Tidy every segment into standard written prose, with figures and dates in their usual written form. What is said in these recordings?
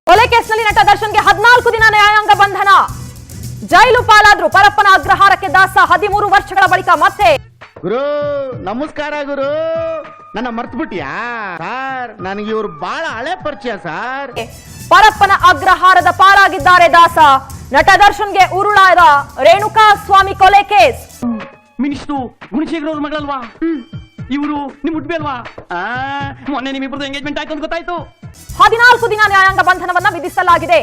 ಕೊಲೆ ಕೇಸ್ನಲ್ಲಿ ನಟ ದರ್ಶನ್ಗೆ 14 ದಿನ ನ್ಯಾಯಾಂಗ ಬಂಧನ, ಜೈಲು ಪಾಲಾದ್ರು. ಪರಪ್ಪನ ಅಗ್ರಹಾರಕ್ಕೆ ದಾಸ 13 ವರ್ಷಗಳ ಬಳಿಕ ಮತ್ತೆ. ಗುರು ನಮಸ್ಕಾರ ಗುರು, ನನ್ನ ಮರ್ತು ಬಿಟ್ಟಿಯಾ ಸಾರ್? ನನಗೆ ಇವ್ರು ಬಹಳ ಹಳೆ ಪರಿಚಯ ಸಾರ್. ಪರಪ್ಪನ ಅಗ್ರಹಾರದ ಪಾಲಾಗಿದ್ದಾರೆ ದಾಸ. ನಟ ದರ್ಶನ್ಗೆ ಉರುಳಾದ ರೇಣುಕಾ ಸ್ವಾಮಿ ಕೊಲೆ ಕೇಸ್. ಮಿನಿಸ್ಟ್ರು ಗುಣಶೇಖರ್ ಅವ್ರ ಮಗಳಲ್ವಾ ಇವರು? ನಿಮ್ ಹುಟ್ಬಿ ಅಲ್ವಾ? ಮೊನ್ನೆ ನಿಮ್ಮಿಬ್ಬರದು ಎಂಗೇಜ್ಮೆಂಟ್ ಆಯ್ತು ಅಂತ ಗೊತ್ತಾಯ್ತು. 14 ದಿನ ನ್ಯಾಯಾಂಗ ಬಂಧನವನ್ನ ವಿಧಿಸಲಾಗಿದೆ.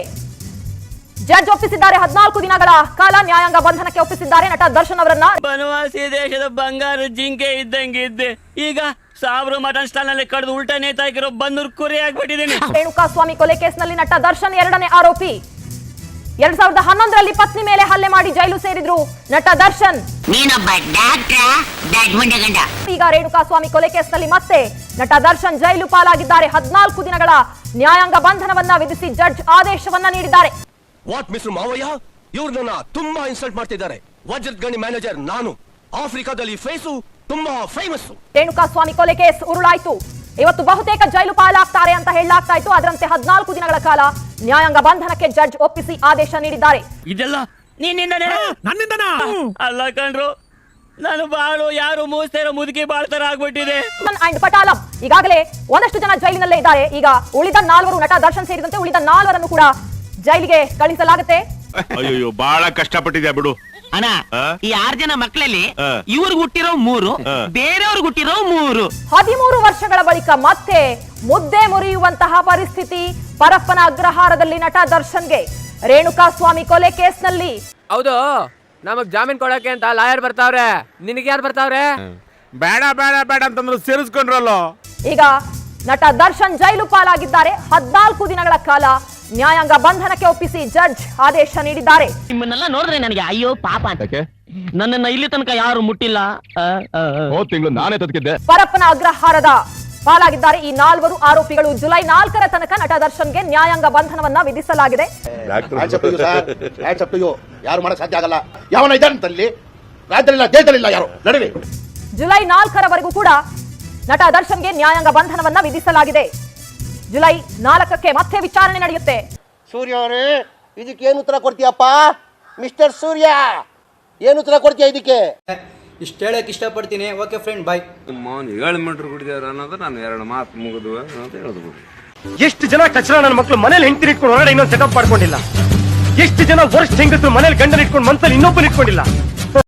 ಜಡ್ಜ್ ಒಪ್ಪಿಸಿದ್ದಾರೆ. 14 ದಿನಗಳ ಕಾಲ ನ್ಯಾಯಾಂಗ ಬಂಧನಕ್ಕೆ ಒಪ್ಪಿಸಿದ್ದಾರೆ ನಟ ದರ್ಶನ್ ಅವರನ್ನ. ಬನವಾಸಿ ದೇಶದ ಬಂಗಾರ ಜಿಂಕೆ ಇದ್ದಂಗಿದ್ದೆ, ಈಗ 1000 ಮಟನ್ ಸ್ಟಾಲ್ ನಲ್ಲಿ ಕಡ್ದು ಉಲ್ಟಾ ನೇತಾಕಿರೋ ಬನ್ನೂರ್ ಕುರಿ ಆಗ್ಬಿಟ್ಟಿದ್ದೀನಿ. ರೇಣುಕಾ ಸ್ವಾಮಿ ಕೊಲೆ ಕೇಸ್ನಲ್ಲಿ ನಟ ದರ್ಶನ್ 2ನೇ ಆರೋಪಿ. 2011ರಲ್ಲಿ ಪತ್ನಿ ಮೇಲೆ ಹಲ್ಲೆ ಮಾಡಿ ಜೈಲು ಸೇರಿದ್ರು ನಟ ದರ್ಶನ್. ಈಗ ರೇಣುಕಾ ಸ್ವಾಮಿ ಕೊಲೆ ಕೇಸ್ನಲ್ಲಿ ಮತ್ತೆ ನಟ ದರ್ಶನ್ ಜೈಲು ಪಾಲಾಗಿದ್ದಾರೆ. 14 ದಿನಗಳ ನ್ಯಾಯಾಂಗ ಬಂಧನವನ್ನ ವಿಧಿಸಿ ಜಡ್ಜ್ ಆದೇಶವನ್ನ ನೀಡಿದ್ದಾರೆ. ವಾಟ್ ಮಿಸ್ಟರ್ ಮಾವಯ್ಯ, ಇವ್ರು ನನ್ನ ತುಂಬಾ ಇನ್ಸಲ್ಟ್ ಮಾಡ್ತಿದ್ದಾರೆ. ವಜ್ರದ ಗಣಿ ಮ್ಯಾನೇಜರ್ ನಾನು, ಆಫ್ರಿಕಾದಲ್ಲಿ ಫೇಸು ತುಂಬಾ ಫೇಮಸ್. ರೇಣುಕಾ ಸ್ವಾಮಿ ಕೊಲೆ ಕೇಸ್ ಉರುಳಾಯ್ತು. ಇವತ್ತು ಬಹುತೇಕ ಜೈಲು ಪಾಲಾಗ್ತಾರೆ ಅಂತ ಹೇಳಲಾಗ್ತಾ ಇತ್ತು. ಅದರಂತೆ 14 ದಿನಗಳ ಕಾಲ ನ್ಯಾಯಾಂಗ ಬಂಧನಕ್ಕೆ ಜಡ್ಜ್ ಒಪ್ಪಿಸಿ ಆದೇಶ ನೀಡಿದ್ದಾರೆ. ಇದೆಲ್ಲ ನಿನ್ನಿಂದನೇ? ನನ್ನಿಂದನಾ? ಅಲ್ಲ ಕಣ್ರು, ನಾನು ಬಾಳು ಯಾರು ಮೂಸ್ತಾ ಇರೋ ಮುದುಕಿ ಬಾಳ್ತರ ಆಗ್ಬಿಟ್ಟಿದೆ. ಅಂಡ್ ಪಟಾಲಂ ಈಗಾಗಲೇ ಒಂದಷ್ಟು ಜನ ಜೈಲಿನಲ್ಲೇ ಇದ್ದಾರೆ. ಈಗ ಉಳಿದ 4 ನಟ ದರ್ಶನ್ ಸೇರಿದಂತೆ ಉಳಿದ 4ರನ್ನು ಕೂಡ ಜೈಲಿಗೆ ಕಳಿಸಲಾಗುತ್ತೆ. ಅಯ್ಯೋ ಬಹಳ ಕಷ್ಟಪಟ್ಟಿದ್ಯಾ ಬಿಡು ಅಣ್ಣ. ಈ 6 ಜನ ಮಕ್ಕಳಲ್ಲಿ ಇವ್ರಿಗೆ ಹುಟ್ಟಿರೋ 3, ಬೇರೆಯವ್ರಿಗೆ ಹುಟ್ಟಿರೋ 3. 13 ವರ್ಷಗಳ ಬಳಿಕ ಮತ್ತೆ ಮುದ್ದೆ ಮುರಿಯುವಂತಹ ಪರಿಸ್ಥಿತಿ ಪರಪ್ಪನ ಅಗ್ರಹಾರದಲ್ಲಿ ನಟ ದರ್ಶನ್ಗೆ. ರೇಣುಕಾ ಸ್ವಾಮಿ ಕೊಲೆ ಕೇಸ್ನಲ್ಲಿ ಹೌದು, ನಮಗ್ ಜಾಮೀನ್ ಕೊಡಕ್ಕೆ ಅಂತ ಲಾಯರ್ ಬರ್ತಾವ್ರೆ. ನಿನಗೆ ಯಾರು ಬರ್ತಾವ್ರೆ? ಬೇಡ ಬೇಡ ಬೇಡ ಅಂತಂದ್ರು ಸೇರಿಸ್ಕೊಂಡ್ರಲ್ಲ. ಈಗ ನಟ ದರ್ಶನ್ ಜೈಲು ಪಾಲಾಗಿದ್ದಾರೆ. 14 ದಿನಗಳ ಕಾಲ ನ್ಯಾಯಾಂಗ ಬಂಧನಕ್ಕೆ ಒಪ್ಪಿಸಿ ಜಡ್ಜ್ ಆದೇಶ ನೀಡಿದ್ದಾರೆ. ನಿಮ್ಮನ್ನೆಲ್ಲ ನೋಡಿದ್ರೆ ನನಗೆ ಅಯ್ಯೋ ಪಾಪ ಅಂತ. ನನ್ನನ್ನ ಇಲ್ಲಿ ತನಕ ಯಾರು ಮುಟ್ಟಿಲ್ಲ. ತಿಂಗಳು ನಾನೇ ತದಕಿದ್ದೆ. ಪರಪ್ಪನ ಅಗ್ರಹಾರದ ಪಾಲಾಗಿದ್ದಾರೆ ಈ 4 ಆರೋಪಿಗಳು. ಜುಲೈ 4ರ ತನಕ ನಟ ದರ್ಶನ್ಗೆ ನ್ಯಾಯಾಂಗ ಬಂಧನವನ್ನ ವಿಧಿಸಲಾಗಿದೆ. ಯಾರು ಮಾಡಕ್ ಸಾಧ್ಯ ಆಗಲ್ಲ. ಯಾವನ ಇದ್ದಾನಂತಲ್ಲಿ ರಾಜ್ಯದಲ್ಲಿಲ್ಲ, ದೇಶದಲ್ಲಿಲ್ಲ, ಯಾರು ನಡುವೆ. ಜುಲೈ 4ರವರೆಗೂ ಕೂಡ ನಟ ದರ್ಶನ್ಗೆ ನ್ಯಾಯಾಂಗ ಬಂಧನವನ್ನ ವಿಧಿಸಲಾಗಿದೆ. ಜುಲೈ 4ಕ್ಕೆ ಮತ್ತೆ ವಿಚಾರಣೆ ನಡೆಯುತ್ತೆ. ಸೂರ್ಯ ಅವರೇ, ಇದಕ್ಕೆ ಏನು ಉತ್ತರ ಕೊಡ್ತೀಯಪ್ಪ? ಮಿಸ್ಟರ್ ಸೂರ್ಯ, ಏನು ಉತ್ತರ ಕೊಡ್ತೀಯ ಇದಕ್ಕೆ? ಇಷ್ಟು ಹೇಳಕ್ ಇಷ್ಟಪಡ್ತೀನಿ. ಓಕೆ ಫ್ರೆಂಡ್, ಬಾಯ್. 7 ಮೀಟರ್ ಕುಡಿದಾರ ಅನ್ನೋದು ನಾನು 2 ಮಾತು ಮುಗಿದು ಅಂತ ಹೇಳೋದು. ಎಷ್ಟು ಜನ ಕಚರ ನನ್ನ ಮಕ್ಕಳು ಮನೇಲಿ ಹೆಂಡತಿ ಇಟ್ಕೊಂಡು ಹೊರಗಡೆ ಇನ್ನೊಂದು ಸೆಟಪ್ ಮಾಡ್ಕೊಂಡಿಲ್ಲ. ಎಷ್ಟು ಜನ ವರ್ಷ ಹೆಂಗಸರು ಮನೇಲಿ ಗಂಡನ ಇಟ್ಕೊಂಡು ಮನ್ಸಲ್ಲಿ ಇನ್ನೊಬ್ಬನ ಇಟ್ಕೊಂಡಿಲ್ಲ.